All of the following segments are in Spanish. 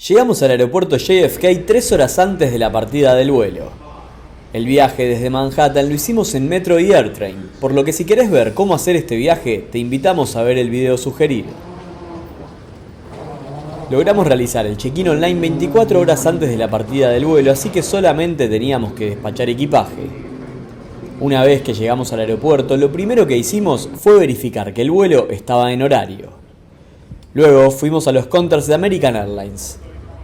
Llegamos al aeropuerto JFK 3 horas antes de la partida del vuelo. El viaje desde Manhattan lo hicimos en Metro y AirTrain, por lo que si querés ver cómo hacer este viaje, te invitamos a ver el video sugerido. Logramos realizar el check-in online 24 horas antes de la partida del vuelo, así que solamente teníamos que despachar equipaje. Una vez que llegamos al aeropuerto, lo primero que hicimos fue verificar que el vuelo estaba en horario. Luego fuimos a los counters de American Airlines.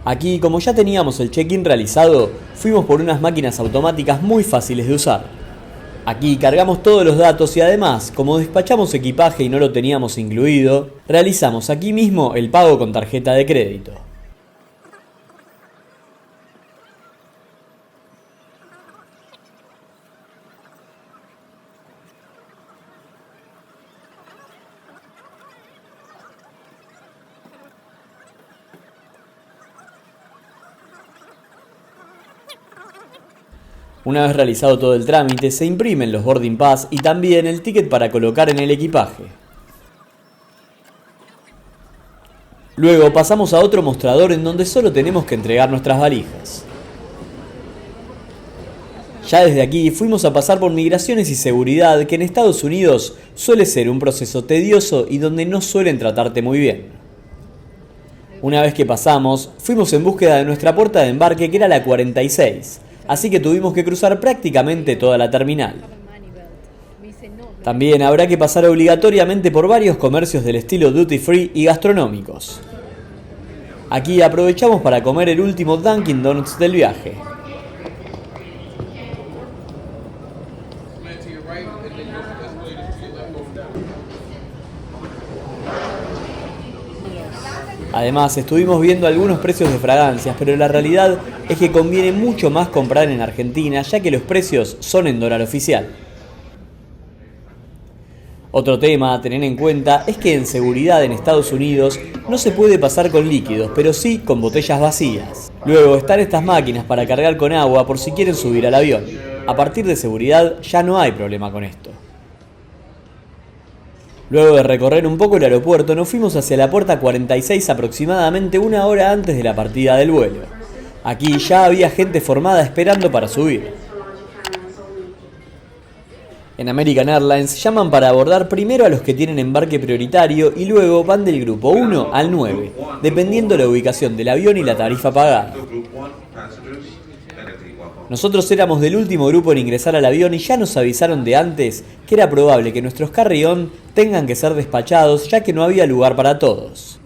Aquí, como ya teníamos el check-in realizado, fuimos por unas máquinas automáticas muy fáciles de usar. Aquí cargamos todos los datos y además, como despachamos equipaje y no lo teníamos incluido, realizamos aquí mismo el pago con tarjeta de crédito. Una vez realizado todo el trámite, se imprimen los boarding pass y también el ticket para colocar en el equipaje. Luego pasamos a otro mostrador en donde solo tenemos que entregar nuestras valijas. Ya desde aquí fuimos a pasar por migraciones y seguridad, que en Estados Unidos suele ser un proceso tedioso y donde no suelen tratarte muy bien. Una vez que pasamos, fuimos en búsqueda de nuestra puerta de embarque, que era la 46. Así que tuvimos que cruzar prácticamente toda la terminal. También habrá que pasar obligatoriamente por varios comercios del estilo duty free y gastronómicos. Aquí aprovechamos para comer el último Dunkin' Donuts del viaje. Además, estuvimos viendo algunos precios de fragancias, pero la realidad es que conviene mucho más comprar en Argentina, ya que los precios son en dólar oficial. Otro tema a tener en cuenta es que en seguridad en Estados Unidos no se puede pasar con líquidos, pero sí con botellas vacías. Luego están estas máquinas para cargar con agua por si quieren subir al avión. A partir de seguridad ya no hay problema con esto. Luego de recorrer un poco el aeropuerto, nos fuimos hacia la puerta 46 aproximadamente una hora antes de la partida del vuelo. Aquí ya había gente formada esperando para subir. En American Airlines llaman para abordar primero a los que tienen embarque prioritario y luego van del grupo 1 al 9, dependiendo la ubicación del avión y la tarifa pagada. Nosotros éramos del último grupo en ingresar al avión y ya nos avisaron de antes que era probable que nuestros carry-on tengan que ser despachados, ya que no había lugar para todos.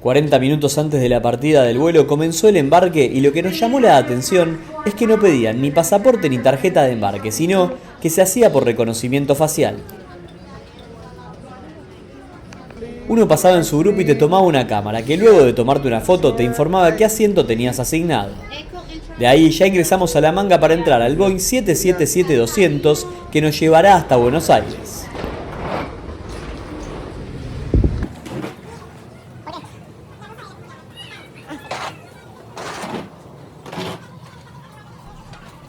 40 minutos antes de la partida del vuelo comenzó el embarque y lo que nos llamó la atención es que no pedían ni pasaporte ni tarjeta de embarque, sino que se hacía por reconocimiento facial. Uno pasaba en su grupo y te tomaba una cámara, que luego de tomarte una foto te informaba qué asiento tenías asignado. De ahí ya ingresamos a la manga para entrar al Boeing 777-200 que nos llevará hasta Buenos Aires.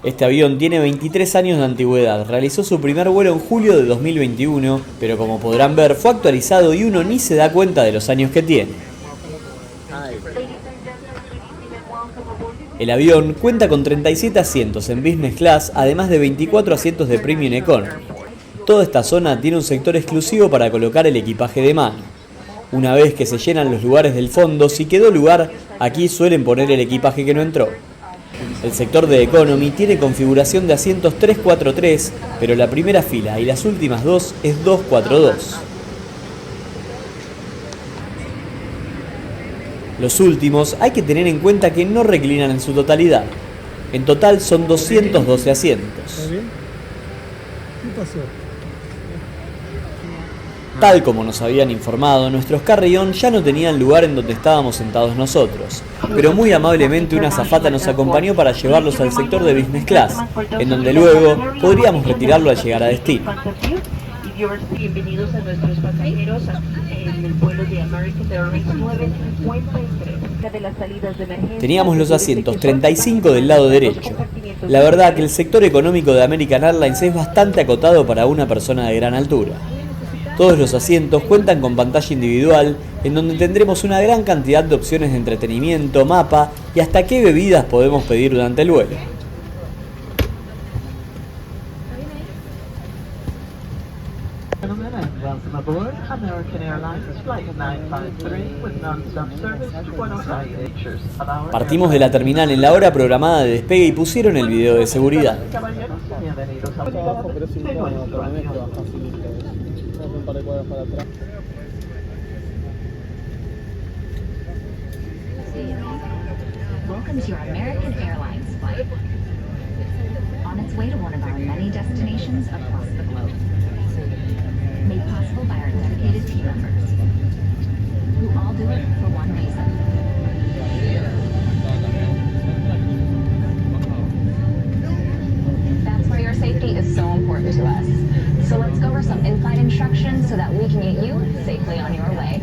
Este avión tiene 23 años de antigüedad, realizó su primer vuelo en julio de 2021, pero como podrán ver fue actualizado y uno ni se da cuenta de los años que tiene. El avión cuenta con 37 asientos en Business Class, además de 24 asientos de Premium Economy. Toda esta zona tiene un sector exclusivo para colocar el equipaje de mano. Una vez que se llenan los lugares del fondo, si quedó lugar, aquí suelen poner el equipaje que no entró. El sector de Economy tiene configuración de asientos 3-4-3, pero la primera fila y las últimas dos es 2-4-2. Los últimos hay que tener en cuenta que no reclinan en su totalidad. En total son 212 asientos. ¿Está bien? ¿Qué pasó? Tal como nos habían informado, nuestros carry-on ya no tenían lugar en donde estábamos sentados nosotros, pero muy amablemente una azafata nos acompañó para llevarlos al sector de Business Class, en donde luego podríamos retirarlo al llegar a destino. Bienvenidos a nuestros pasajeros en el vuelo de American Airlines 953 de las salidas de emergencia. Teníamos los asientos 35 del lado derecho. La verdad que el sector económico de American Airlines es bastante acotado para una persona de gran altura. Todos los asientos cuentan con pantalla individual en donde tendremos una gran cantidad de opciones de entretenimiento, mapa y hasta qué bebidas podemos pedir durante el vuelo. Welcome aboard American Airlines Flight 953 with non-stop service to Buenos Aires. Partimos de la terminal en la hora programada de despegue y pusieron el video de seguridad. Caballeros, bienvenidos a Abajo, pero si de no, nuestro con esto avión. facilito. Vamos un par de cuadras para atrás. Welcome to your American Airlines flight. On its way to one of our many destinations across the globe. Made possible by our dedicated team members, who all do it for one reason. That's why your safety is so important to us. So let's go over some in-flight instructions so that we can get you safely on your way.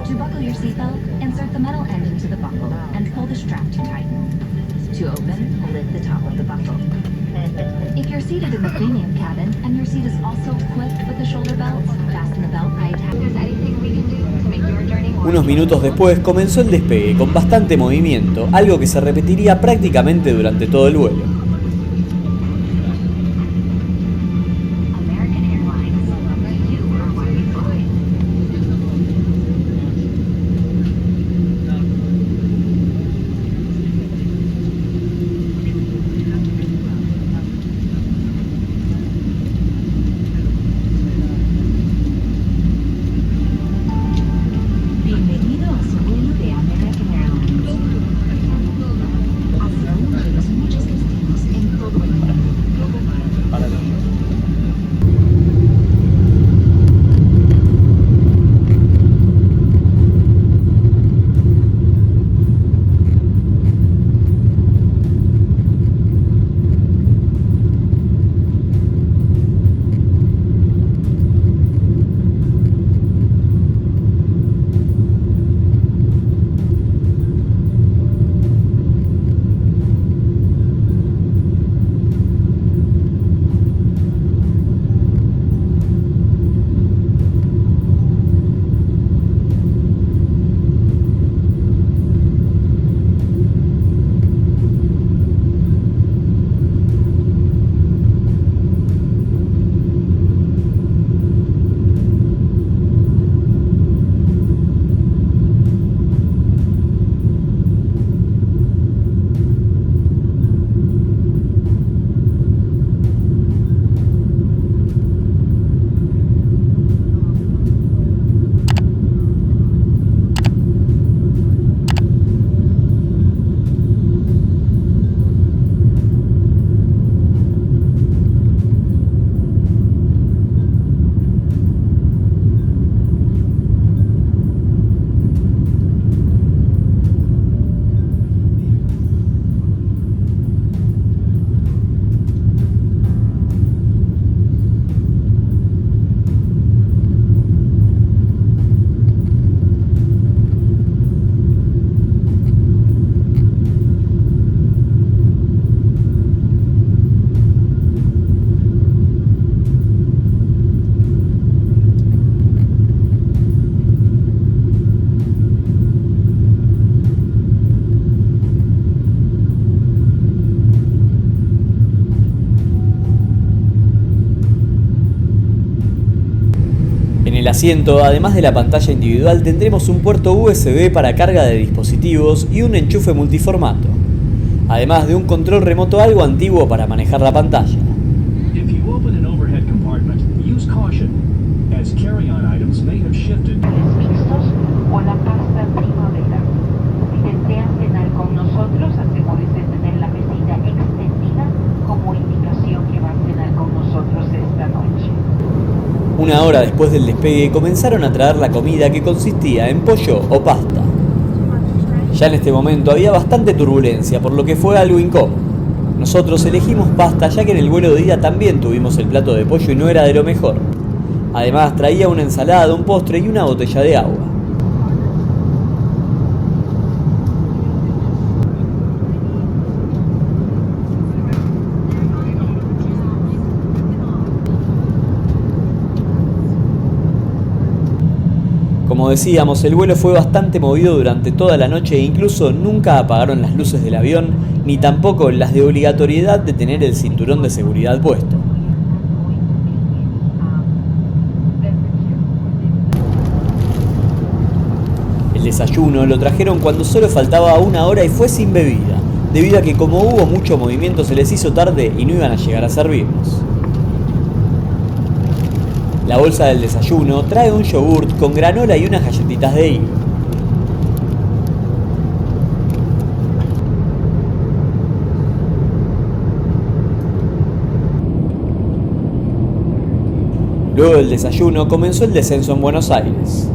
To buckle your seatbelt, insert the metal end into the buckle and pull the strap to tighten. To open, lift the top of the buckle. If you're seated in the premium cabin and your seat is also equipped with a shoulder belt, fasten the belt by attaching. Is there anything we can do to make your journey more Unos minutos después comenzó el despegue con bastante movimiento, algo que se repetiría prácticamente durante todo el vuelo. American Airlines, you are why we fly. Bienvenido a su vuelo de American Airlines. Hacia uno de los muchos destinos en todo el mundo. En el asiento, además de la pantalla individual, tendremos un puerto USB para carga de dispositivos y un enchufe multiformato, además de un control remoto algo antiguo para manejar la pantalla. If you open an overhead compartment, use caution, as carry-on items may have shifted. Mixtos o la pasta primavera. Si desean cenar con nosotros, asegúrese de tener la mesita extendida como indicación que va a cenar con nosotros esta noche. Una hora después del despegue comenzaron a traer la comida que consistía en pollo o pasta. Ya en este momento había bastante turbulencia, por lo que fue algo incómodo. Nosotros elegimos pasta ya que en el vuelo de ida también tuvimos el plato de pollo y no era de lo mejor. Además traía una ensalada, un postre y una botella de agua. Como decíamos, el vuelo fue bastante movido durante toda la noche e incluso nunca apagaron las luces del avión, ni tampoco las de obligatoriedad de tener el cinturón de seguridad puesto. El desayuno lo trajeron cuando solo faltaba 1 hora y fue sin bebida, debido a que como hubo mucho movimiento se les hizo tarde y no iban a llegar a servirnos. La bolsa del desayuno trae un yogurt con granola y unas galletitas de higo. Luego del desayuno comenzó el descenso en Buenos Aires.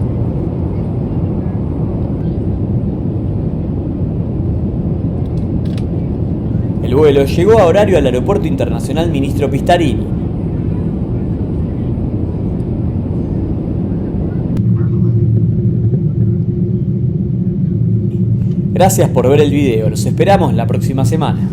El vuelo llegó a horario al Aeropuerto Internacional Ministro Pistarini. Gracias por ver el video, los esperamos la próxima semana.